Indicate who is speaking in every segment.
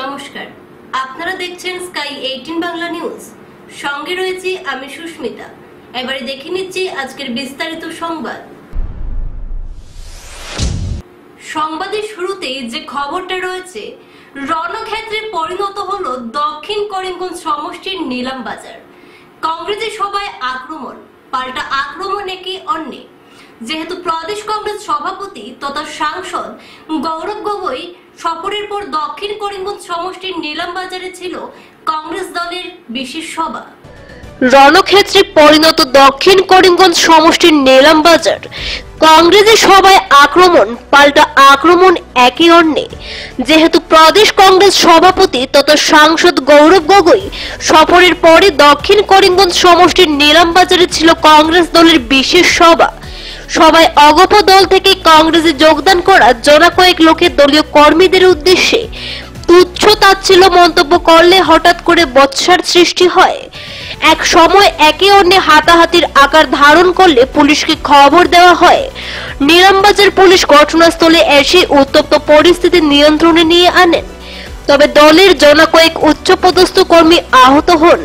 Speaker 1: নমস্কার, আপনারা দেখছেন স্কাই 18 বাংলা নিউজ। সঙ্গে রয়েছে আমি সুস্মিতা। এবারে দেখে নিচ্ছি আজকের বিস্তারিত সংবাদ। সংবাদের শুরুতেই যে খবরটা রয়েছে, রণক্ষেত্রে পরিণত হলো দক্ষিণ করিমগঞ্জ সমষ্টির নিলাম বাজার। কংগ্রেসের সভায় আক্রমণ, পাল্টা আক্রমণ একে অন্যে। যেহেতু প্রদেশ কংগ্রেস সভাপতি তথা সাংসদ গৌরব গগৈ সফরের পর দক্ষিণ করিমগঞ্জ সমষ্টির নিলাম বাজারে ছিল কংগ্রেস দলের বিশেষ সভা। রণক্ষেত্রে পরিণত দক্ষিণ করিমগঞ্জ সমষ্টির নিলাম বাজার। কংগ্রেসের সভায় আক্রমণ, পাল্টা আক্রমণ একে অন্যে। যেহেতু প্রদেশ কংগ্রেস সভাপতি তথা সাংসদ গৌরব গগৈ সফরের পরে দক্ষিণ করিমগঞ্জ সমষ্টির নিলাম বাজারে ছিল কংগ্রেস দলের বিশেষ সভা। সবাই অগপ দল থেকে কংগ্রেসে যোগদান করা জনা কয়েক লোকের দলীয় কর্মীদের উদ্দেশ্যে তুচ্ছ তাচ্ছিল্য মন্তব্য করলে হঠাৎ করে বচসার সৃষ্টি হয়। এক সময় একে অন্যে হাতাহাতির আকার ধারণ করলে পুলিশকে খবর দেওয়া হয়। নিলামবাজার পুলিশ ঘটনাস্থলে এসে উত্তপ্ত পরিস্থিতি নিয়ন্ত্রণে নিয়ে আনেন। তবে দলের জনা কয়েক উচ্চপদস্থ কর্মী আহত হন।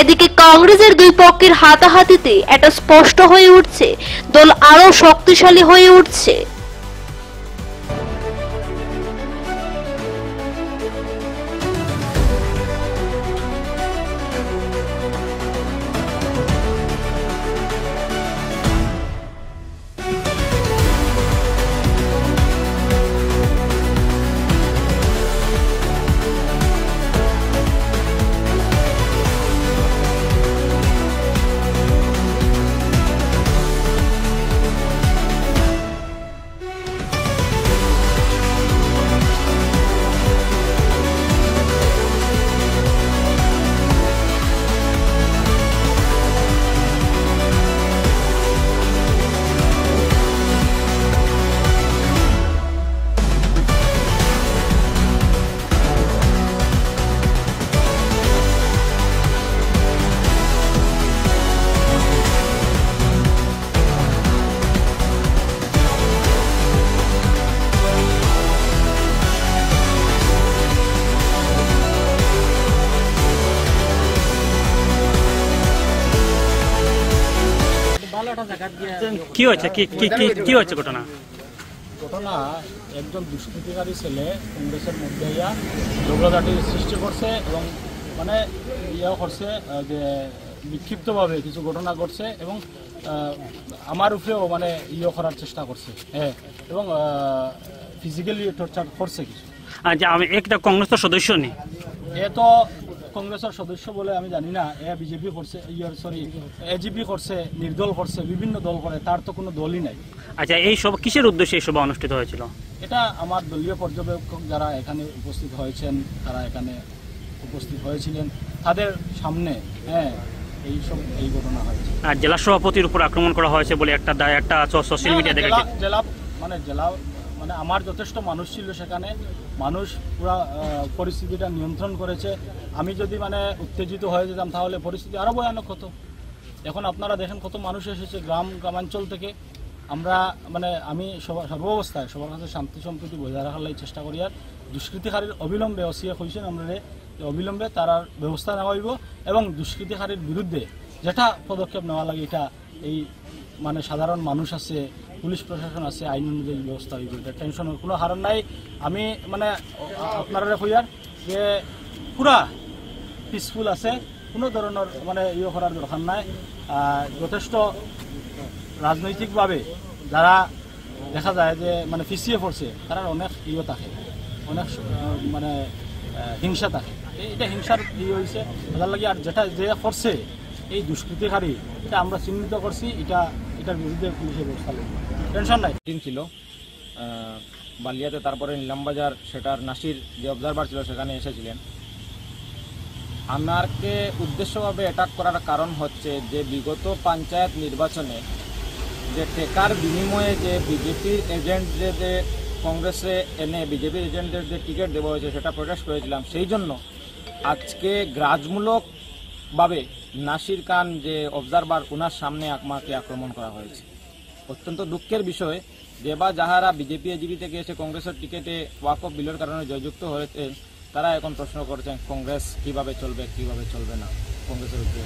Speaker 1: এদিকে কংগ্রেসের দুই পক্ষের হাতাহাতিতে এটা স্পষ্ট হয়ে উঠছে দল আরো শক্তিশালী হয়ে উঠছে।
Speaker 2: কি হয়েছে কি হয়েছে ঘটনা?
Speaker 3: একজন দুষ্কৃতিকারী ছেলে কংগ্রেসের মধ্যে ঝগড়াঝাটির সৃষ্টি করছে এবং মানে করছে যে বিক্ষিপ্তভাবে কিছু ঘটনা ঘটছে এবং আমার উপরেও মানে করার চেষ্টা করছে, হ্যাঁ, এবং ফিজিক্যালি টর্চার করছে কিছু।
Speaker 2: আচ্ছা, আমি একটা কংগ্রেসের সদস্য নেই,
Speaker 3: এ তো কংগ্রেসের সদস্য বলে আমি জানি না। এ বিজেপি করছে, এজিপি করছে, নির্দল করছে, বিভিন্ন দল করে, তার তো কোনো দলই নাই।
Speaker 2: আচ্ছা, এই সব কিসের উদ্দেশ্যে এই সভা অনুষ্ঠিত হয়েছিল?
Speaker 3: এটা আমার দলীয় পর্যবেক্ষক যারা এখানে উপস্থিত হয়েছেন, তারা এখানে উপস্থিত হয়েছিলেন, তাদের সামনে হ্যাঁ এই ঘটনা হয়েছে। আর
Speaker 2: জেলা সভাপতির উপর আক্রমণ করা হয়েছে বলে একটা সোশ্যাল মিডিয়া দেখে
Speaker 3: জেলা মানে আমার যথেষ্ট মানুষ ছিল সেখানে, মানুষ পুরো পরিস্থিতিটা নিয়ন্ত্রণ করেছে। আমি যদি মানে উত্তেজিত হয়ে যেতাম তাহলে পরিস্থিতি আরও ভয়ানক হতো। এখন আপনারা দেখেন কত মানুষ এসেছে গ্রামাঞ্চল থেকে। আমরা মানে আমি সর্বাবস্থায় সবার কাছে শান্তি সম্প্রীতি বজায় রাখার চেষ্টা করি। আর দুষ্কৃতিকারীর অবিলম্বে অসিয়া হয়েছেন আমরা অবিলম্বে তার ব্যবস্থা নেওয়া হইব এবং দুষ্কৃতিকারীর বিরুদ্ধে যেটা পদক্ষেপ নেওয়া লাগে এটা এই মানে সাধারণ মানুষ আছে, পুলিশ প্রশাসন আছে, আইন অনুযায়ী ব্যবস্থা হইব। এটা টেনশনের কোনো কারণ নাই। আমি মানে আপনারা কইয়ার যে পুরা পিসফুল আছে, কোনো ধরনের মানে করার দরকার নাই। যথেষ্ট রাজনৈতিকভাবে যারা দেখা যায় যে মানে পিছিয়ে পড়ছে, তারা অনেক থাকে, অনেক মানে হিংসা থাকে। এটা হিংসার হয়েছে তাদের লাগে। আর যেটা যে করছে এই দুষ্কৃতিকারী, এটা আমরা চিহ্নিত করছি, এটার বিরুদ্ধে পুলিশের ব্যবস্থা নেই, টেনশন নাই।
Speaker 4: দিন ছিল বালিয়াতে, তারপরে নিলামবাজার, সেটার নাসির যে অবজারভার ছিল সেখানে এসেছিলেন। আমাকে উদ্দেশ্যভাবে অ্যাটাক করার কারণ হচ্ছে যে বিগত পঞ্চায়েত নির্বাচনে যে টেকার বিনিময়ে যে বিজেপির এজেন্টদের কংগ্রেসে এনে বিজেপির এজেন্টদের যে টিকিট দেওয়া হয়েছে সেটা প্রটেস্ট করেছিলাম। সেই জন্য আজকে গ্রাজমূলকভাবে নাসির খান যে অবজারভার, ওনার সামনে আমাকে আক্রমণ করা হয়েছে। অত্যন্ত দুঃখের বিষয় যে বা যাহারা বিজেপি এজিপি থেকে এসে কংগ্রেসের টিকিটে ওয়াকফ বিলের কারণে জয়যুক্ত হয়েছে, তারা এখন প্রশ্ন করছেন কংগ্রেস কিভাবে চলবে না কংগ্রেসের উপরে।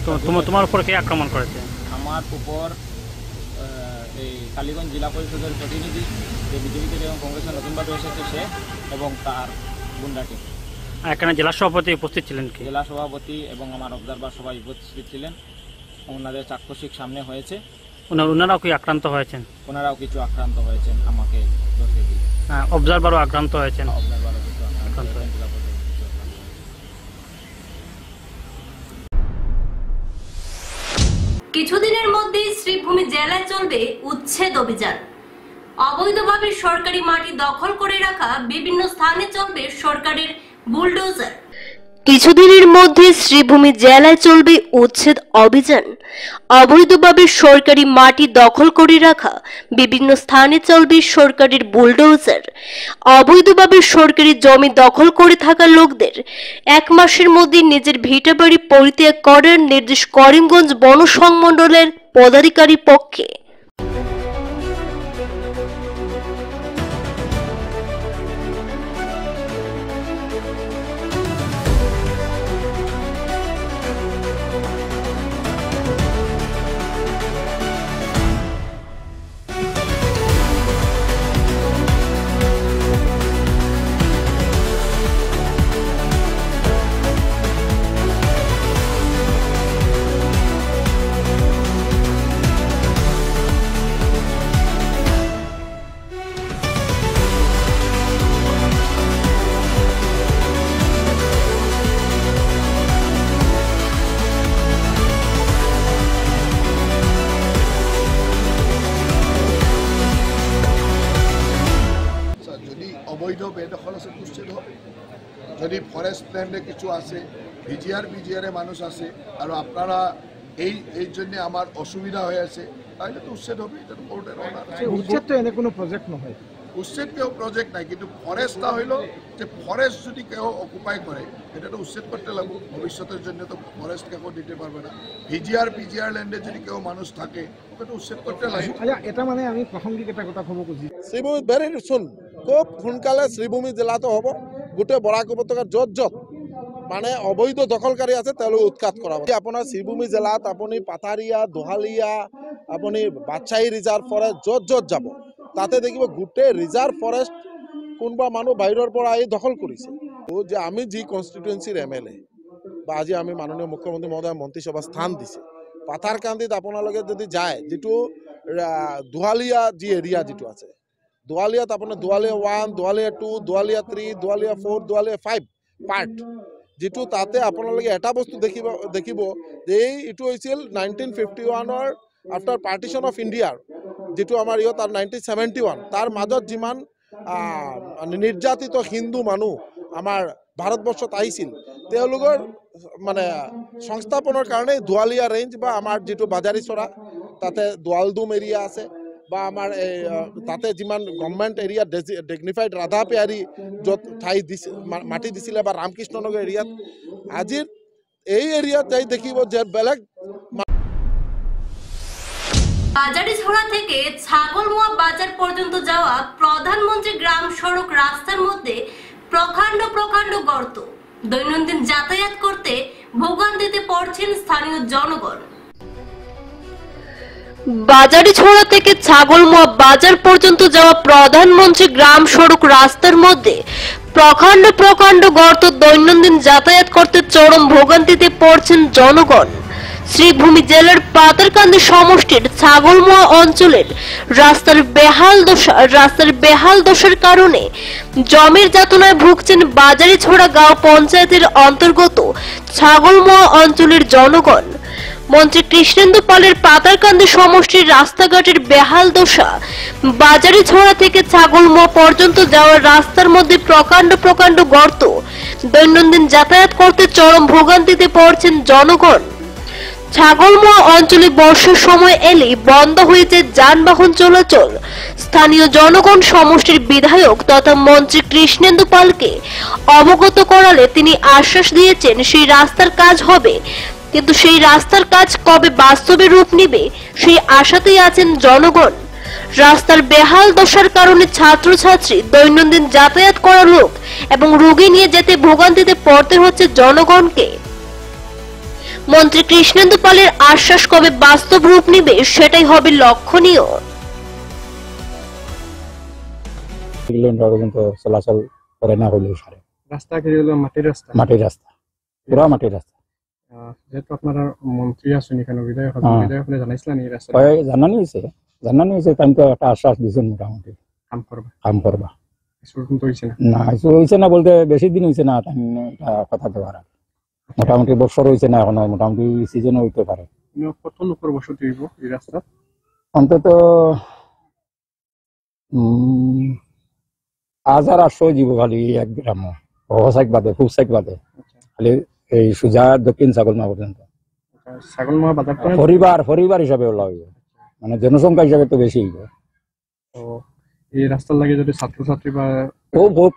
Speaker 2: তো তোমার উপর কে আক্রমণ করেছে?
Speaker 4: আমার উপর এই কালীগঞ্জ জেলা পরিষদের প্রতিনিধি যে বিজেপি থেকে এবং কংগ্রেসের নতুনভাবে এসেছে সে এবং তার গুন্ডা টিম।
Speaker 2: এখানে জেলা সভাপতি উপস্থিত ছিলেন কি?
Speaker 4: জেলা সভাপতি এবং আমার অবজারভার সবাই উপস্থিত ছিলেন। ওনাদের চাক্ষুষিক সামনে হয়েছে।
Speaker 2: ওনারাও কি আক্রান্ত হয়েছেন?
Speaker 4: ওনারাও কিছু আক্রান্ত হয়েছেন আমাকে দোষে দিয়ে।
Speaker 2: অবজারভারও আক্রান্ত হয়েছেন?
Speaker 4: অবজারভারও কিছু আক্রান্ত হয়েছেন।
Speaker 1: কিছুদিনের মধ্যেই শ্রীভূমি জেলায় চলবে উচ্ছেদ অভিযান। অবৈধভাবে সরকারি মাটি দখল করে রাখা বিভিন্ন স্থানে চলবে সরকারের বুলডোজার। কিছুদিনের মধ্যে শ্রীভূমি জেলায় চলবে উচ্ছেদ অভিযান। অবৈধভাবে সরকারি মাটি দখল করে রাখা বিভিন্ন স্থানে চলবে সরকারের বুলডোজার। অবৈধভাবে সরকারি জমি দখল করে থাকা লোকদের 1 মাসের মধ্যে নিজের ভিটাবাড়ি পরিত্যাগ করার নির্দেশ করিমগঞ্জ বন সংমণ্ডলের পদাধিকারী পক্ষে।
Speaker 5: অবৈধ বেদখল আছে উচ্ছেদ হবে। যদি ফরেস্ট ল্যান্ডে কিছু আছে বিজিআরে মানুষ আছে আর আপনারা এই জন্য আমার অসুবিধা হয়েছে তাহলে তো উচ্ছেদ হবে। এটা তো কোর্টের অর্ডার আছে।
Speaker 3: উচ্ছেদ তো এনে কোনো প্রজেক্ট নহয়,
Speaker 5: উচ্ছেদ কেউ প্রজেক্ট নাই, কিন্তু ফরেস্টটা হইলো যে ফরেস্ট যদি কেউ অকুপাই করে এটা তো উচ্ছেদ করতে লাগবে। ভবিষ্যতের জন্য তো ফরেস্ট কেউ দিতে পারবে না। বিজিআর ল্যান্ডে যদি কেউ মানুষ থাকে ওকে তো উচ্ছেদ করতে লাগবে।
Speaker 3: আচ্ছা, এটা মানে আমি প্ৰাসংগিক এটা কথা ক'ব খুজি
Speaker 6: শ্ৰীভূমি ভেৰি শুন খুব সোনকালে শ্ৰীভূমি জিলাটো হ'ব। গোটেই বৰাক উপত্যকাত য'ত মানে অবৈধ দখলকাৰী আছে তেওঁলোকে উৎখাত কৰাব। আপোনাৰ শ্ৰীভূমি জিলাত আপুনি পাথাৰিয়া, দোহালিয়া, আপুনি বাটচাহী ৰিজাৰ্ভ ফৰেষ্ট য'ত যাব তাতে দেখিব গোটেই ৰিজাৰ্ভ ফৰেষ্ট কোনোবা মানুহ বাহিৰৰ পৰা আহি দখল কৰিছে। যে আমি যি কনষ্টিটুৱেঞ্চিৰ MLA বা আজি আমি মাননীয় মুখ্যমন্ত্ৰী মহোদয় মন্ত্ৰীসভা স্থান দিছে পাথাৰকান্দিত আপোনালোকে যদি যায় যিটো দোহালিয়া যি এৰিয়া যিটো আছে দোৱালিয়াত আপোনাৰ দোৱালিয়া 1, দোৱালিয়া 2, দোৱালিয়া 3, দোৱালিয়া 4, দোৱালিয়া 5 পাৰ্ট যিটো তাতে আপোনালোকে এটা বস্তু দেখিব যে এইটো হৈছিল 1951-ৰ আফটাৰ পাৰ্টিশ্যন অফ ইণ্ডিয়াৰ যিটো আমাৰ ইয়াত 1971 তাৰ মাজত যিমান নিৰ্যাতিত হিন্দু মানুহ আমাৰ ভাৰতবৰ্ষত আহিছিল তেওঁলোকৰ মানে সংস্থাপনৰ কাৰণে দোৱালিয়া ৰেঞ্জ বা আমাৰ যিটো বাজাৰীচৰা তাতে দোৱালদুম এৰিয়া আছে বা আমাৰ তাতে যিমান গভৰ্ণমেণ্ট এৰিয়া ডিগনিফাইড ৰাধাপেয়াৰী য'ত ঠাই মাটি দিছিলে বা ৰামকৃষ্ণনগৰ এৰিয়াত আজিৰ এই এৰিয়াত যাই দেখিব যে বেলেগ।
Speaker 1: বাজারিছড়া থেকে ছাগলমুয়া বাজার পর্যন্ত যাওয়া প্রধানমন্ত্রী গ্রাম সড়ক রাস্তার মধ্যে প্রকাণ্ড গর্ত। দৈনন্দিন যাতায়াত করতে ভোগান্তিতে পড়ছেন স্থানীয় জনগণ। বাজারিছড়া থেকে ছাগলমুয়া বাজার পর্যন্ত যাওয়া প্রধানমন্ত্রী গ্রাম সড়ক রাস্তার মধ্যে প্রকাণ্ড গর্ত। দৈনন্দিন যাতায়াত করতে চরম ভোগান্তিতে পড়ছেন জনগণ। শ্রীভূমি জেলার পাতারকান্দি সমষ্টির ছাগলমুয়া অঞ্চলের রাস্তার বেহাল দশার কারণে জমির যাতনায় ভুগছেন বাজারিছড়া গাঁও পঞ্চায়েতের অন্তর্গত ছাগলমুয়া অঞ্চলের জনগণ। মন্ত্রী কৃষ্ণেন্দু পালের পাতারকান্দি সমষ্টির রাস্তাঘাটের বেহাল দশা, বাজারিছড়া থেকে ছাগলমুয়া পর্যন্ত যাওয়ার রাস্তার মধ্যে প্রকাণ্ড গর্ত। দৈনন্দিন যাতায়াত করতে চরম ভোগান্তিতে পড়ছেন জনগণ। ছাগলমুয়া অঞ্চলে বর্ষার সময় এলে বন্ধ হয়ে যায় যানবাহন চলাচল। স্থানীয় জনগণ সমষ্টির বিধায়ক তথা মন্ত্রী কৃষ্ণেন্দু পালকে অবগত করালে তিনি আশ্বাস দিয়েছেন সেই রাস্তার কাজ হবে, কিন্তু সেই রাস্তার কাজ কবে বাস্তবে রূপ নেবে সেই আশাতেই আছেন জনগণ। রাস্তার বেহাল দশার কারণে ছাত্রছাত্রী, দৈনন্দিন যাতায়াত করা লোক এবং রোগী নিয়ে যেতে ভোগান্তিতে পড়তে হচ্ছে জনগণকে। মন্ত্রী কৃষ্ণেন্দু পালের আশ্বাস কবে বাস্তব রূপ নেবে সেটাই হবে লক্ষণীয়।
Speaker 7: চলাচল করে না হলেও সারে
Speaker 8: রাস্তা কি হলো মাটির রাস্তা?
Speaker 7: মাটির রাস্তা, পুরা মাটির রাস্তা।
Speaker 8: যেহেতু আপনারা মন্ত্রী আছেন এখানে, বিধায়ক আপনি জানাইছিলেন এই রাস্তা
Speaker 7: জানানি হয়েছে তাই তো একটা আশ্বাস দিয়েছেন মোটামুটি কাম করবা। না কিছু হয়েছে না বলতে বেশি দিন হয়েছে না, কথা দেওয়ার মোটামুটি বছর হয়েছে না এখনো, মোটামুটি সিজন হইতে পারে।
Speaker 8: কত লোকের বসতি হইব এই রাস্তা?
Speaker 7: অন্তত 1800 জীব খালি এক গ্রাম, সাইক বাদে খুব সাইক বাদে খালি এই সুজা দক্ষিণ ছাগলমা পর্যন্ত।
Speaker 8: ছাগলমা বাজার
Speaker 7: পরিবার হিসাবে ওলা হইব, মানে জনসংখ্যা হিসাবে তো বেশি হইব।
Speaker 8: এই রাস্তার লাগে যদি ছাত্রছাত্রী বা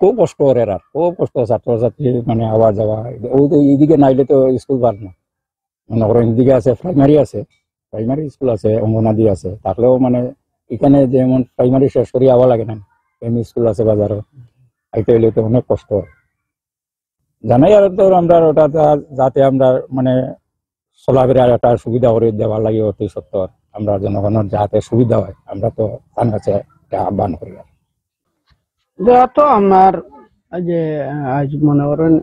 Speaker 7: খুব কষ্ট করে, খুব কষ্ট ছাত্রছাত্রী মানে আওয়া যাওয়া। এইদিকে নাইলে তো স্কুল পার না, মনে করো এদিকে আছে প্রাইমারি স্কুল আছে, অঙ্গনাদি আছে, থাকলেও মানে এখানে যেমন প্রাইমারি শেষ করে আওয়া লাগে না, এমনি স্কুল আছে বাজারও, আইতে হইলে তো অনেক কষ্ট হয়। জানাই আর তো আমরা ওটা যাতে আমরা মানে চলাফেরার একটা সুবিধা করে দেওয়ার লাগে অতি সত্তর, আমরা জনগণের যাতে সুবিধা হয় আমরা তো তার কাছে একটা আহ্বান করি।
Speaker 9: তো আমার যে আজ মনে করেন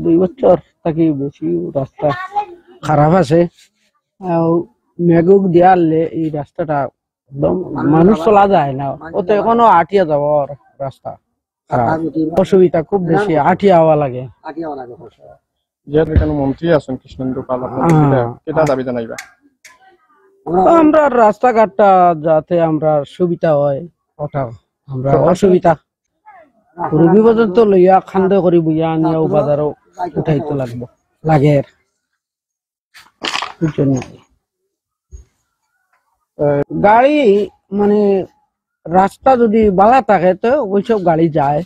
Speaker 9: 2 বছর থাকি বেশি রাস্তা খারাপ আছে, মেঘুক দিয়ালে এই রাস্তাটা একদম মানুষ চলা যায় না, ওতে এখনো আটিয়া যাওয়ার রাস্তা অসুবিধা খুব বেশি, আটিয়া হওয়া লাগে।
Speaker 8: যেহেতু এখানে মন্ত্রী আছেন কৃষ্ণেন্দু পাল, কেটা দাবি জানাইবা?
Speaker 9: আমরা রাস্তাঘাটটা যাতে আমরা সুবিধা হয়, ওটা আমরা অসুবিধা রুগী পর্যন্ত লইয়া খান্দ করি বুঝা নিয়েও বাজারও উঠাইতে লাগে। গাড়ি মানে রাস্তা যদি বালা থাকে তো ওইসব গাড়ি যায়,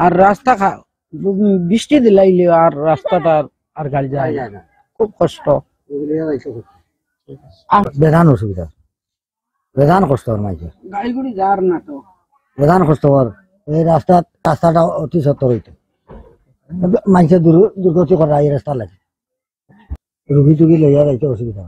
Speaker 9: আর রাস্তা বৃষ্টি দিলাইলে আর রাস্তাটা আর গাড়ি যায় না, খুব কষ্ট।
Speaker 10: বেদান অসুবিধা, বেদান কষ্ট মাইছে
Speaker 9: গাড়িগুড়ি যার না তো
Speaker 10: বেদান কষ্ট। এই রাস্তাটা অতি সত্তর হইতে মানুষের দুর্গতি করা এই রাস্তা লাগে, রুগী টুগী লইয়া যাইতে অসুবিধা।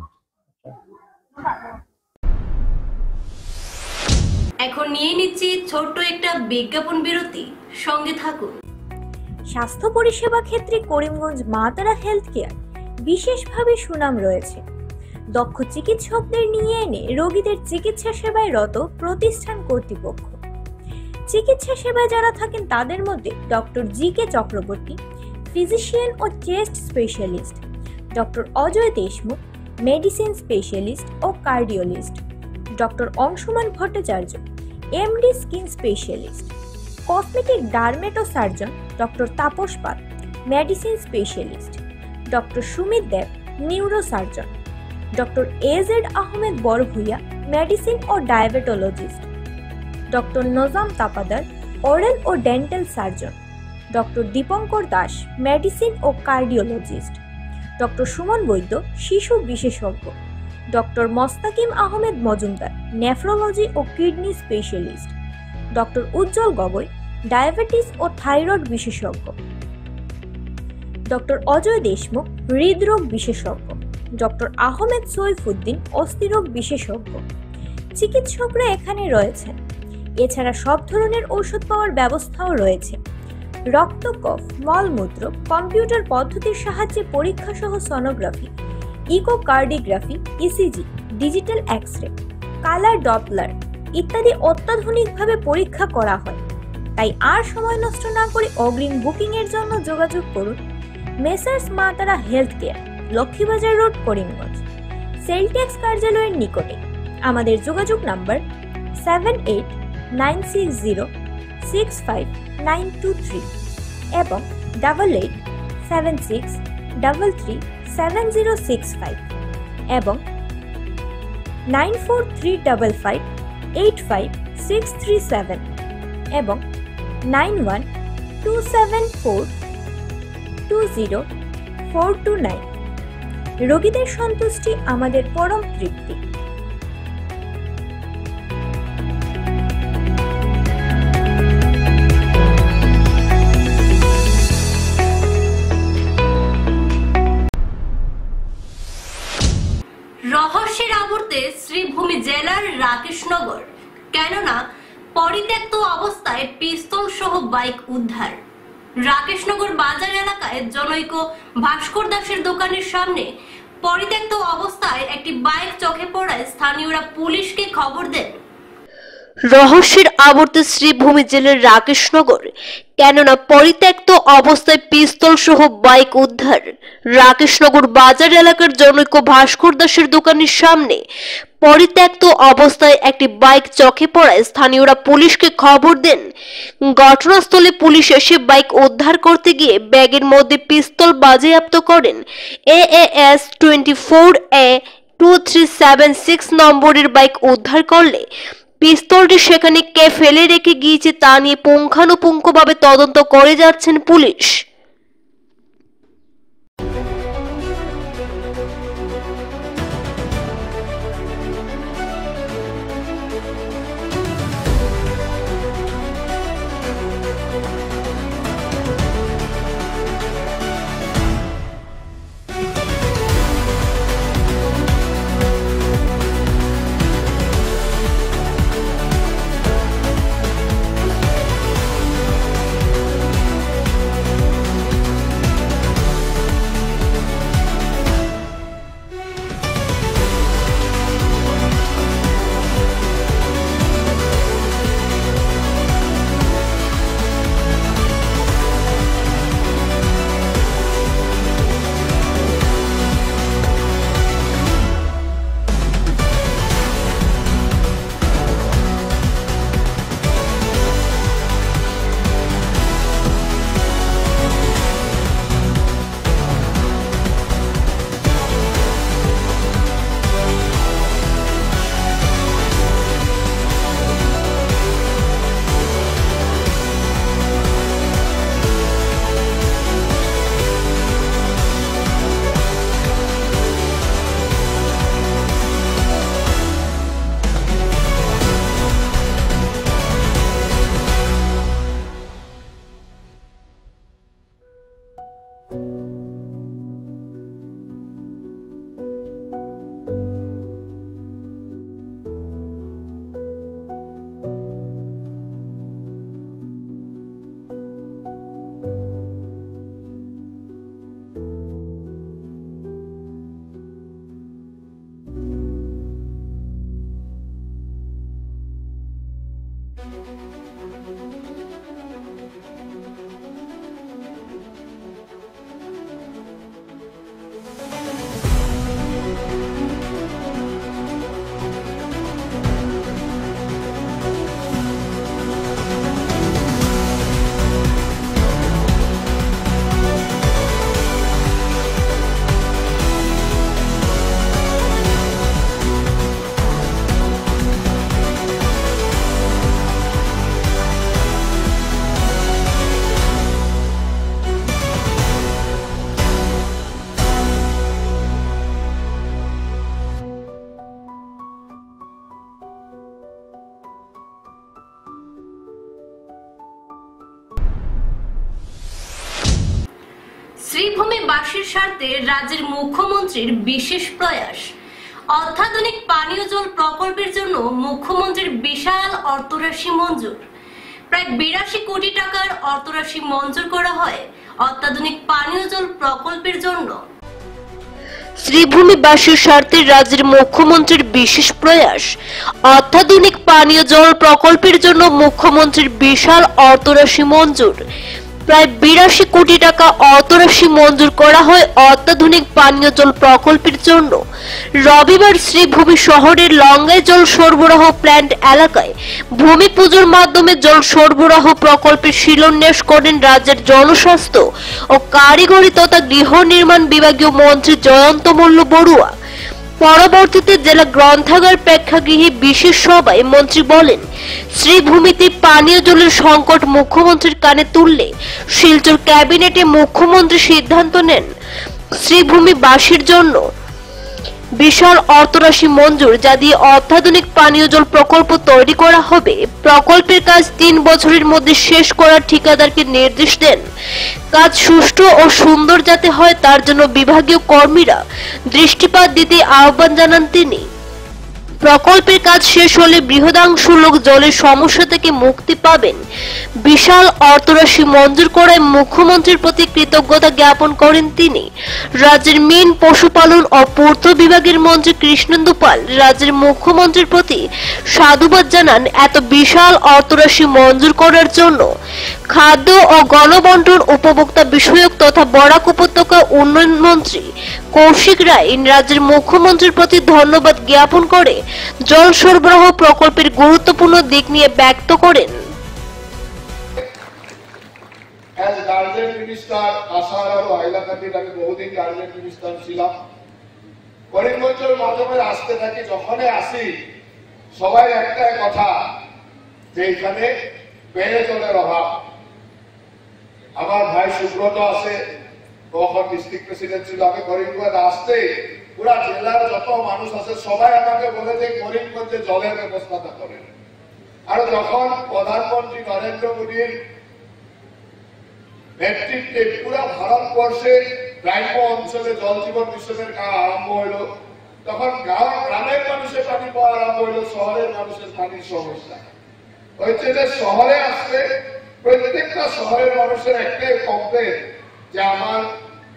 Speaker 1: এখন নিয়ে নিচ্ছি ছোট্ট একটা বিজ্ঞাপন বিরতি, সঙ্গে থাকুন।
Speaker 11: স্বাস্থ্য পরিষেবা ক্ষেত্রে করিমগঞ্জ মা তারা হেলথ কেয়ার বিশেষভাবে সুনাম রয়েছে। দক্ষ চিকিৎসকদের নিয়ে এনে রোগীদের চিকিৎসা সেবায় রত প্রতিষ্ঠান কর্তৃপক্ষ। চিকিৎসা সেবায় যারা থাকেন তাদের মধ্যে ডক্টর জি.কে. চক্রবর্তী, ফিজিশিয়ান ও chest specialist, doctor Ajay Deshmukh, medicine specialist ও cardiologist, doctor Anshuman Bhattacharya, MD skin specialist, cosmetic dermato surgeon doctor Tapas Pal, medicine specialist, doctor Sumit Deb, neuro surgeon, doctor AZ Ahmed Barbhuiya, medicine ও diabetologist, doctor Nazam Tapadar, oral ও dental surgeon, doctor Dipankar Das, medicine ও cardiologist, doctor Suman Baidya, শিশু বিশেষজ্ঞ, doctor Mostakim Ahmed Majumder, nephrology ও kidney specialist, doctor উজ্জ্বল Gogoi, diabetes ও thyroid বিশেষজ্ঞ, doctor Ajay Deshmukh, হৃদরোগ বিশেষজ্ঞ, doctor Ahmed Saifuddin, অস্থিরোগ বিশেষজ্ঞ। চিকিৎসকরা এখানে রয়েছেন। এছাড়া সব ধরনের ঔষধ পাওয়ার ব্যবস্থাও রয়েছে। রক্ত, কফ, মলমূত্র কম্পিউটার পদ্ধতির সাহায্যে পরীক্ষা সহ sonography, echocardiography, ECG, digital x ray, colour Doppler ইত্যাদি অত্যাধুনিকভাবে পরীক্ষা করা হয়। তাই আর সময় নষ্ট না করে অগ্রিম বুকিং এর জন্য যোগাযোগ করুন মেসার্স মা তারা health care, Laxmibazar road, Karimganj, sell tax কার্যালয়ের নিকটে। আমাদের যোগাযোগ নাম্বার 7896065923 এবং 8876337065 এবং 9435585637 এবং 9127420429। রোগীদের সন্তুষ্টি আমাদের পরম তৃপ্তি।
Speaker 1: অবস্থায় পিস্তল সহ বাইক উদ্ধার। রাকেশনগর বাজার এলাকায় জনৈক ভাস্কর দাসের দোকানের সামনে পরিত্যক্ত অবস্থায় একটি বাইক চোখে পড়ায় স্থানীয়রা পুলিশকে খবর দেন। রহস্যের আবর্তে শ্রীভূমি জেলার রাকেশনগর, কেননা পরিত্যক্ত অবস্থায় পিস্তল সহ বাইক উদ্ধার। রাকেশনগর বাজার এলাকার জনৈক ভাস্কর দাসের দোকানের সামনে পরিত্যক্ত অবস্থায় একটি বাইক চোখে পড়ায় স্থানীয়রা পুলিশকে খবর দেন। ঘটনাস্থলে পুলিশ এসে বাইক উদ্ধার করতে গিয়ে ব্যাগের মধ্যে পিস্তল বাজেয়াপ্ত করেন। AAS 24A2376 নম্বরের বাইক উদ্ধার করলে পিস্তলটি সেখানে কে ফেলে রেখে গিয়েছে তা নিয়ে পুঙ্খানুপুঙ্খভাবে তদন্ত করে যাচ্ছেন পুলিশ। শ্রীভূমিবাসীর স্বার্থে রাজ্যের মুখ্যমন্ত্রীর বিশেষ প্রয়াস। অত্যাধুনিক পানীয় জল প্রকল্পের জন্য মুখ্যমন্ত্রীর বিশাল অর্থরাশি মঞ্জুর। প্রায় 82 কোটি টাকার অর্থরাশি মঞ্জুর করা হয় অত্যাধুনিক পানীয় জল প্রকল্পের জন্য। শ্রীভূমিবাসীর স্বার্থে রাজ্যের মুখ্যমন্ত্রীর বিশেষ প্রয়াস। অত্যাধুনিক পানীয় জল প্রকল্পের জন্য মুখ্যমন্ত্রীর বিশাল অর্থরাশি মঞ্জুর। প্রায় 82 কোটি টাকা অর্থরাশি মঞ্জুর করা হয় অত্যাধুনিক পানীয় জল প্রকল্পের জন্য। রবিবার শ্রীভূমি শহরের লঙ্গাই জল সরবরাহ প্ল্যান্ট এলাকায় ভূমি পুজোর মাধ্যমে জল সরবরাহ প্রকল্পের শিলান্যাস করেন রাজ্যের জনস্বাস্থ্য ও কারিগরি তথা গৃহ নির্মাণ বিভাগীয় মন্ত্রী জয়ন্ত মল্ল বড়ুয়া। পরবর্তীতে জেলা গ্রন্থাগার প্রেক্ষাগৃহে বিশেষ সভায় মন্ত্রী বলেন, শ্রীভূমিতে পানীয় জলের সংকট মুখ্যমন্ত্রীর কানে তুললে শিলচর ক্যাবিনেটে মুখ্যমন্ত্রী সিদ্ধান্ত নেন শ্রীভূমিবাসীর জন্য বিশাল অর্থরাশি মঞ্জুর, যা দিয়ে অত্যাধুনিক পানীয় জল প্রকল্প তৈরি করা হবে। প্রকল্পের কাজ 3 বছরের মধ্যে শেষ করার ঠিকাদারকে নির্দেশ দেন। কাজ সুষ্ঠু ও সুন্দর যাতে হয় তার জন্য বিভাগীয় কর্মীরা দৃষ্টিপাত দিতে আহ্বান জানান তিনি। প্রকল্পের কাজ শেষ হলে বৃহদাংশ লোক জলের সমস্যা থেকে মুক্তি পাবেন। বিশাল অর্থরাশি মঞ্জুর করায় মুখ্যমন্ত্রীর প্রতি কৃতজ্ঞতা জ্ঞাপন করেন তিনি। রাজ্যের মীন পশুপালন ও পূর্ত বিভাগের মন্ত্রী কৃষ্ণেন্দু পাল রাজ্যের মুখ্যমন্ত্রীর প্রতি সাধুবাদ জানান এত বিশাল অর্থরাশি মঞ্জুর করার জন্য। খাদ্য ও গণবন্টন উপভোক্তা বিষয়ক তথা বরাক উপত্যকা উন্নয়ন মন্ত্রী কৌশিক রায় রাজ্যের মুখ্যমন্ত্রীর প্রতি ধন্যবাদ জ্ঞাপন করে জল সরবরাহ প্রকল্পের গুরুত্বপূর্ণ দিক নিয়ে ব্যক্ত করেন।
Speaker 5: As guardian minister, আসার আর হাইলাকান্দির আমি বহুদিন গার্জেন মিনিস্টার ছিলাম। করিমগঞ্জের মাধ্যমে আসতে থাকি, যখনই আসি সবাই একটাই কথা যে এখানে পেয়ে জলের অভাব। আমার ভাই সুব্রত আছে, তখন ডিস্ট্রিক্ট প্রেসিডেন্ট ছিল। আমি করিমগঞ্জ আসতে পুরা জেলার যত মানুষ আছে সবাই আমাকে বলে যে করিমগঞ্জে জলের ব্যবস্থাটা করেন। আর যখন প্রধানমন্ত্রী নরেন্দ্র মোদীর নেতৃত্বে পুরা ভারতবর্ষে গ্রাম্য অঞ্চলে জল জীবন মিশনের কাজ আরম্ভ হইল, তখন গ্রামের মানুষের পানি পাওয়া আরম্ভ হইল, শহরের মানুষের পানির সমস্যা হয়েছে। যে শহরে আসলে প্রত্যেকটা শহরের মানুষের একটাই কমপ্লেন যে আমার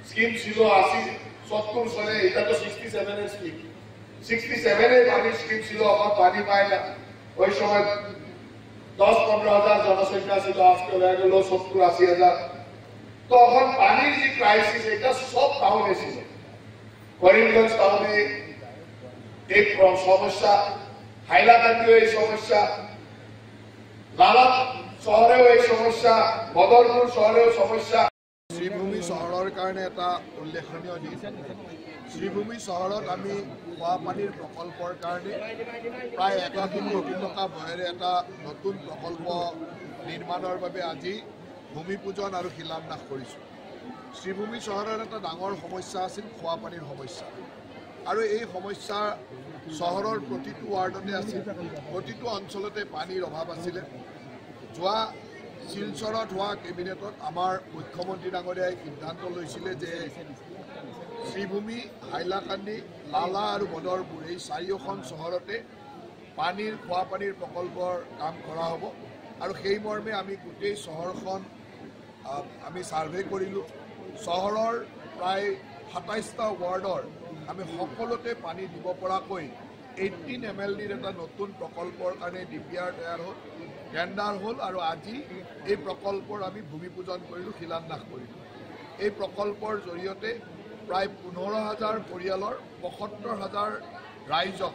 Speaker 5: স্কিম ছিল 80-70 সালে, এটা তো 67 এর স্কিম, 67 এর পানির স্কিম ছিল, আমার পানি পায় না। ওই সময় 10-15 হাজার জনসংখ্যা ছিল, আজকে হয়ে গেল 70-80 হাজার। তখন পানির যে ক্রাইসিস এটা সব টাউনে ছিল। করিমগঞ্জ টাউনে এই সমস্যা, হাইলাকান্দিও এই সমস্যা, লালা শহরেও এই সমস্যা, বদরপুর শহরেও সমস্যা। শ্রীভূমি চহৰৰ কাৰণে এটা উল্লেখনীয় দিন। শ্রীভূমি চহৰত আমি খোৱা পানীৰ প্ৰকল্পৰ কাৰণে প্ৰায় 1,00,000 কোটি টকা ব্যয়েৰে এটা নতুন প্ৰকল্প নিৰ্মাণৰ বাবে আজি ভূমি পূজন আৰু শিলান্যাস কৰিছোঁ। শ্রীভূমি চহৰৰ এটা ডাঙৰ সমস্যা আছিল খোৱা পানীৰ সমস্যা, আৰু এই সমস্যা চহৰৰ প্ৰতিটো ৱাৰ্ডতে আছিল, প্ৰতিটো অঞ্চলতে পানীৰ অভাৱ আছিলে। যোৱা শিলচৰত হোৱা কেবিনেটত আমাৰ মুখ্যমন্ত্ৰী ডাঙৰীয়াই সিদ্ধান্ত লৈছিলে যে শ্রীভূমি, হাইলাকান্দি, লালা আৰু বদৰপুৰ এই 4খন চহৰতে পানীৰ খোৱা পানীৰ প্ৰকল্পৰ কাম কৰা হ'ব। আৰু সেই মৰ্মে আমি গোটেই চহৰখন আমি সাৰ্ভে কৰিলোঁ। চহৰৰ প্ৰায় 27টা ৱাৰ্ডৰ আমি সকলোতে পানী দিব পৰাকৈ 18 MLDৰ এটা নতুন প্ৰকল্পৰ কাৰণে DPR তৈয়াৰ হ'ল, টেণ্ডাৰ হ'ল, আৰু আজি এই প্ৰকল্পৰ আমি ভূমি পূজন কৰিলোঁ, শিলান্যাস কৰিলোঁ। এই প্ৰকল্পৰ জৰিয়তে প্ৰায় 15,000 পৰিয়ালৰ 75,000 ৰাইজক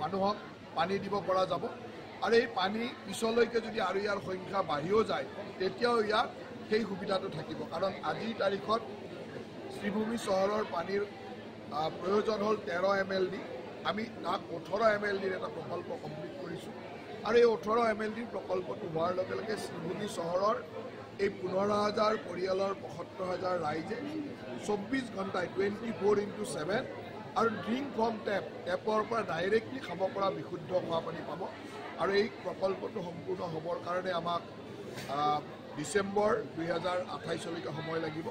Speaker 5: মানুহক পানী দিব পৰা যাব। আৰু এই পানী পিছলৈকে যদি আৰু ইয়াৰ সংখ্যা বাঢ়িও যায় তেতিয়াও ইয়াত সেই সুবিধাটো থাকিব। কাৰণ আজিৰ তাৰিখত শ্রীভূমি চহৰৰ পানীৰ প্ৰয়োজন হ'ল 13 MLD, আমি তাক 18 MLDৰ এটা প্ৰকল্প কমপ্লিট কৰিছোঁ। আৰু এই 18 MLD প্ৰকল্পটো হোৱাৰ লগে লগে শ্রীভূমি চহৰৰ এই 15,000 পৰিয়ালৰ 75,000 ৰাইজে 24 ঘণ্টাই 24x7 আৰু ড্ৰিংক ফ্ৰম টেপৰ পৰা ডাইৰেক্টলি খাব পৰা বিশুদ্ধ খোৱা পানী পাব। আৰু এই প্ৰকল্পটো সম্পূৰ্ণ হ'বৰ কাৰণে আমাক ডিচেম্বৰ 2028লৈকে সময় লাগিব।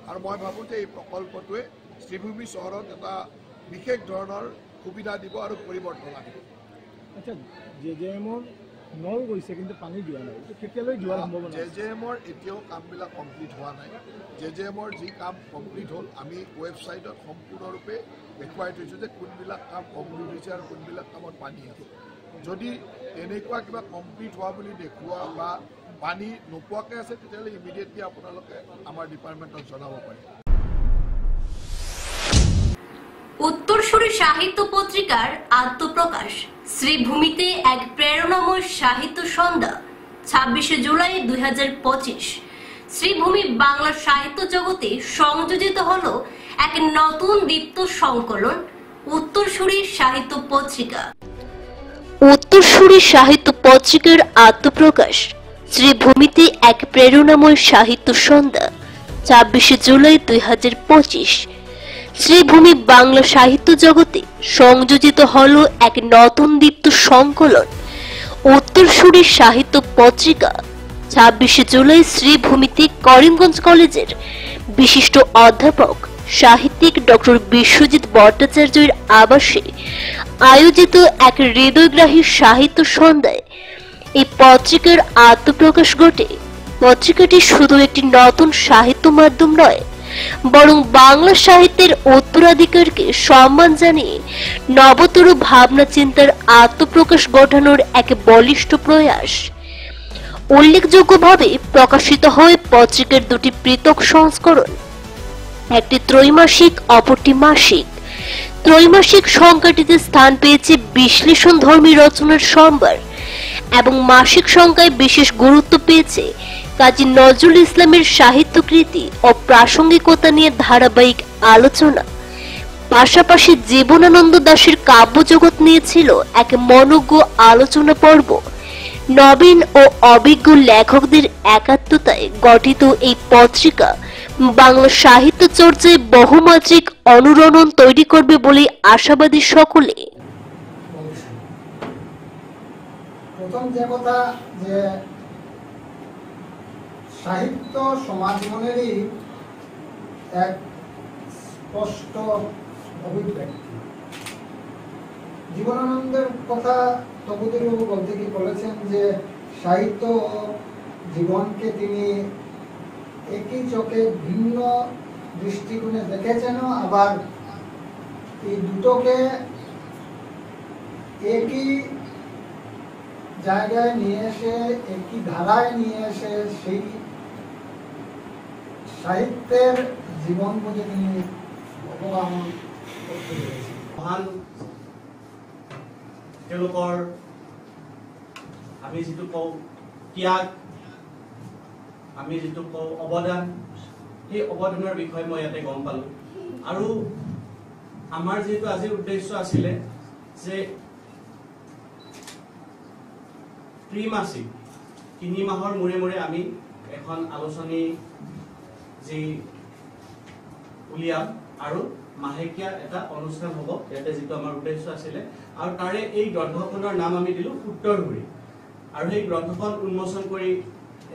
Speaker 5: আৰু মই ভাবোঁ যে এই প্ৰকল্পটোৱে শ্রীভূমি চহৰত এটা বিশেষ ধৰণৰ সুবিধা দিব আৰু পৰিৱৰ্তন আনিব।
Speaker 3: আচ্ছা, JJMৰ নল গৈছে কিন্তু পানী দিয়া নাই, কেতিয়ালৈ যোৱাৰ সম্ভাৱনা?
Speaker 5: JJMৰ এতিয়াও কামবিলাক কমপ্লিট হোৱা নাই। JJMৰ যি কাম কমপ্লিট হ'ল আমি ৱেবছাইটত সম্পূৰ্ণৰূপে দেখুৱাই থৈছোঁ যে কোনবিলাক কাম কমপ্লিট হৈছে আৰু কোনবিলাক কামত পানী আছে। যদি এনেকুৱা কিবা কমপ্লিট হোৱা বুলি দেখুওৱা বা পানী নোপোৱাকৈ আছে তেতিয়াহ'লে ইমিডিয়েটলি আপোনালোকে আমাৰ ডিপাৰ্টমেণ্টত জনাব পাৰে।
Speaker 1: উত্তরসূরি সাহিত্য পত্রিকার আত্মপ্রকাশ, শ্রীভূমিতে এক প্রেরণাময় সাহিত্য সন্ধ্যা, 26 জুলাই 2025। শ্রীভূমি বাংলা সাহিত্য জগতে সংযোজিত হলো এক নতুন দীপ্ত সংকলন উত্তরসূরি সাহিত্য পত্রিকা। উত্তরসূরি সাহিত্য পত্রিকার আত্মপ্রকাশ, শ্রীভূমিতে এক প্রেরণাময় সাহিত্য সন্ধ্যা, 26 জুলাই 2025। শ্রীভূমি বাংলা সাহিত্য জগতে সংযোজিত হল এক নতুন দীপ্ত সংকলন উত্তরসূরি সাহিত্য পত্রিকা। 26 জুলাই শ্রীভূমিতে করিমগঞ্জ কলেজের বিশিষ্ট অধ্যাপক
Speaker 12: সাহিত্যিক ডক্টর বিশ্বজিৎ ভট্টাচার্যের আবাসে আয়োজিত এক হৃদয়গ্রাহী সাহিত্য সন্ধ্যায় এই পত্রিকার আত্মপ্রকাশ ঘটে। পত্রিকাটি শুধু একটি নতুন সাহিত্য মাধ্যম নয়, বরং বাংলা সাহিত্যের উত্তরাধিকারকে সম্মান জানিয়ে নবতর ভাবনা চিন্তার আত্মপ্রকাশ ঘটানোর এক বলিষ্ঠ প্রয়াস। উল্লেখযোগ্যভাবে প্রকাশিত হয় পত্রিকার দুটি পৃথক সংস্করণ, একটি ত্রৈমাসিক, অপরটি মাসিক। ত্রৈমাসিক সংখ্যাটিতে স্থান পেয়েছে বিশ্লেষণধর্মী রচনার সম্ভার এবং মাসিক সংখ্যায় বিশেষ গুরুত্ব পেয়েছে কাজী নজরুল ইসলামের সাহিত্যকৃতি ও প্রাসঙ্গিকতা নিয়ে ধারাবাহিক আলোচনা। পাশাপাশি জীবনানন্দ দাশের কাব্যজগৎ নিয়েছিল এক মনোজ্ঞ আলোচনা পর্ব। নবীন ও অভিজ্ঞ লেখকদের একাত্মতায় গঠিত এই পত্রিকা বাংলা সাহিত্য চর্চায় বহুমাত্রিক অনুরণন তৈরি করবে বলে আশাবাদী সকলে।
Speaker 13: প্রথম যে কথা, যে সাহিত্য সমাজ মনেরই এক স্পষ্ট অভিব্যক্তি। জীবনানন্দের কথা তপোধীরবাবু বলতে কি বলেছেন যে সাহিত্য ও জীবনকে তিনি একই চোখে ভিন্ন দৃষ্টিকোণে দেখেছেন, আবার এই দুটোকে একই জায়গায় নিয়ে এসে, একই ধারায় নিয়ে এসে সেই সাহিত্যের জীবন বুঝে তিনি অবগাহন করতে পেরেছেন।
Speaker 14: মহান তেওঁলোকৰ আমি যিটো কওঁ ত্যাগ, আমি যিটো কওঁ অৱদান, সেই অৱদানৰ বিষয়ে মই ইয়াতে গম পালোঁ। আৰু আমাৰ যিহেতু আজিৰ উদ্দেশ্য আছিলে যে ত্ৰিমাসিক 3 মাহৰ মূৰে মূৰে আমি এখন আলোচনী যি উলিয়াম আৰু মাহেকীয়া এটা অনুষ্ঠান হ'ব, ইয়াতে যিটো আমাৰ উদ্দেশ্য আছিলে। আৰু তাৰে এই গ্ৰন্থখনৰ নাম আমি দিলোঁ উত্তৰসূৰী। আৰু সেই গ্ৰন্থখন উন্মোচন কৰি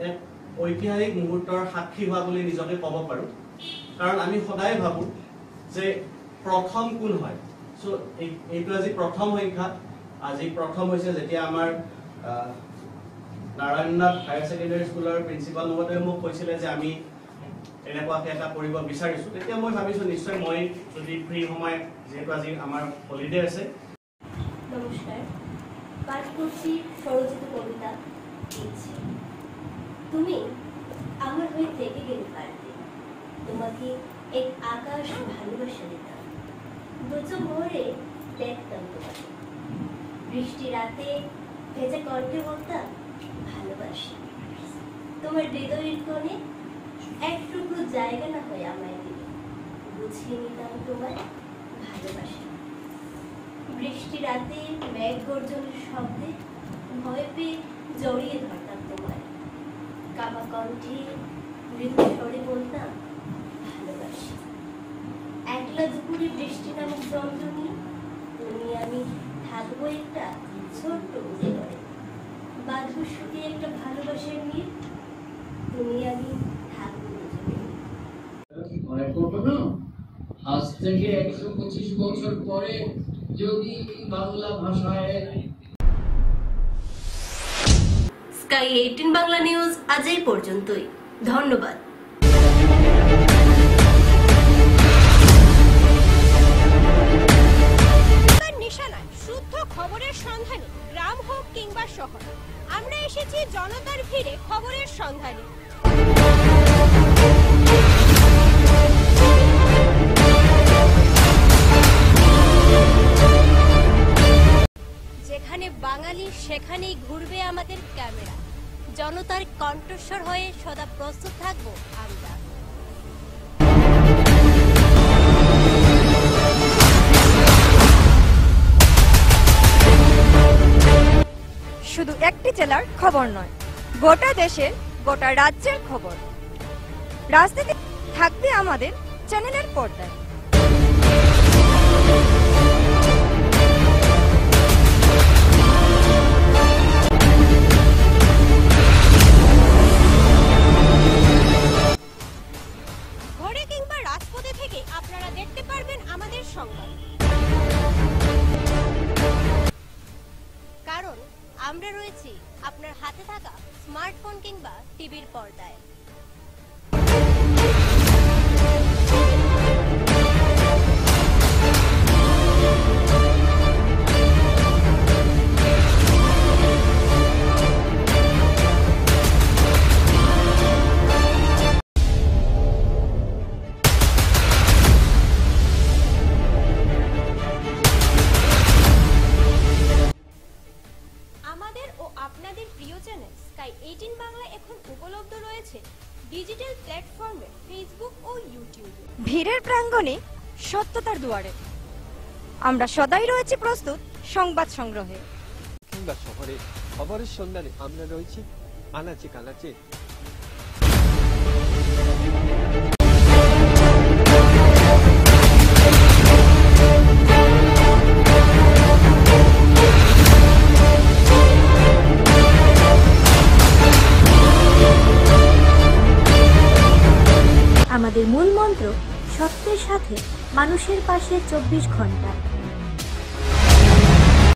Speaker 14: এক ঐতিহাসিক মুহূৰ্তৰ সাক্ষী হোৱা বুলি নিজকে ক'ব পাৰোঁ। কাৰণ আমি সদায় ভাবোঁ যে প্ৰথম কোন হয়। চ' এইটো আজি প্ৰথম সংখ্যা। আজি প্ৰথম হৈছে যেতিয়া আমাৰ নাৰায়ণনাথ হায়াৰ ছেকেণ্ডেৰী স্কুলৰ প্ৰিন্সিপাল মহোদয়ে মোক কৈছিলে যে আমি এনেকুৱাকৈ এটা কৰিব বিচাৰিছোঁ, তেতিয়া মই ভাবিছোঁ নিশ্চয় মই যদি ফ্ৰী সময়, যিহেতু আজি আমাৰ হলিডে আছে।
Speaker 1: নমস্কার, পাঠ করছি স্বরচিত কবিতা তুমি আমার হয়ে থেকে গেলে পারতে, তোমাকে এক আকাশ ভালোবাসা দিতাম, দুচো ভরে দেখতাম তোমাকে, বৃষ্টি রাতে ভেজা কণ্ঠে বলতাম ভালোবাসি, তোমার হৃদয়ের কোণে এক টুকরো জায়গা না হয়ে আমায় দিলে, বুঝিয়ে নিতাম তোমার ভালোবাসা। বৃষ্টি রাতে মেঘ গর্জনের শব্দে ভয় পেয়ে জড়িয়ে ধরতাম তোমায়, কাবা কণ্ঠে মৃদু স্বরে বলতাম ভালোবাসি। একলা দুপুরে বৃষ্টি নামক জমজমিয়ে তুমি আমি থাকবো একটা ছোট্ট বুঝে করে, বাঁধবো শুধু একটা ভালোবাসার নিয়ে, তুমি আমি থাকবো
Speaker 15: আজ থেকে 125 বছর পরে যদি বাংলা ভাষায়।
Speaker 1: স্কাই 18 বাংলা নিউজ আজ এই পর্যন্তই। ধন্যবাদ।
Speaker 16: নিশানায় শুদ্ধ খবরের সন্ধানে, গ্রাম হোক কিংবা শহর, আমরা এসেছি জনতার ভিড়ে খবরের সন্ধানে। যেখানে বাঙালি সেখানেই ঘুরবে আমাদের ক্যামেরা। জনতার কণ্ঠস্বর হয়ে সদা প্রস্তুত থাকবো আমরা। শুধু একটি জেলার খবর নয়, গোটা দেশের, গোটা রাজ্যের খবর। রাজনীতি থাকবে আমাদের চ্যানেলের পর্দায়। ঘরে কিংবা রাজপথে থেকে আপনার
Speaker 11: টিভির পর্দায়। আমাদের ও আপনাদের প্রিয় চ্যানেল স্কাই 18 বাংলা এখন উপলব্ধ রয়েছে ডিজিটাল প্ল্যাটফর্মে, ফেসবুক ও ইউটিউবে।
Speaker 16: ভিড়ের প্রাঙ্গণে সত্যতার দুয়ারে আমরা সদাই রয়েছে প্রস্তুত সংবাদ সংগ্রহে।
Speaker 17: কিংবা শহরে খবরের সন্ধানে আমরা রয়েছি আনাচে কানাচে।
Speaker 11: আমাদের মূল মন্ত্র সত্যের সাথে মানুষের পাশে 24 ঘন্টা।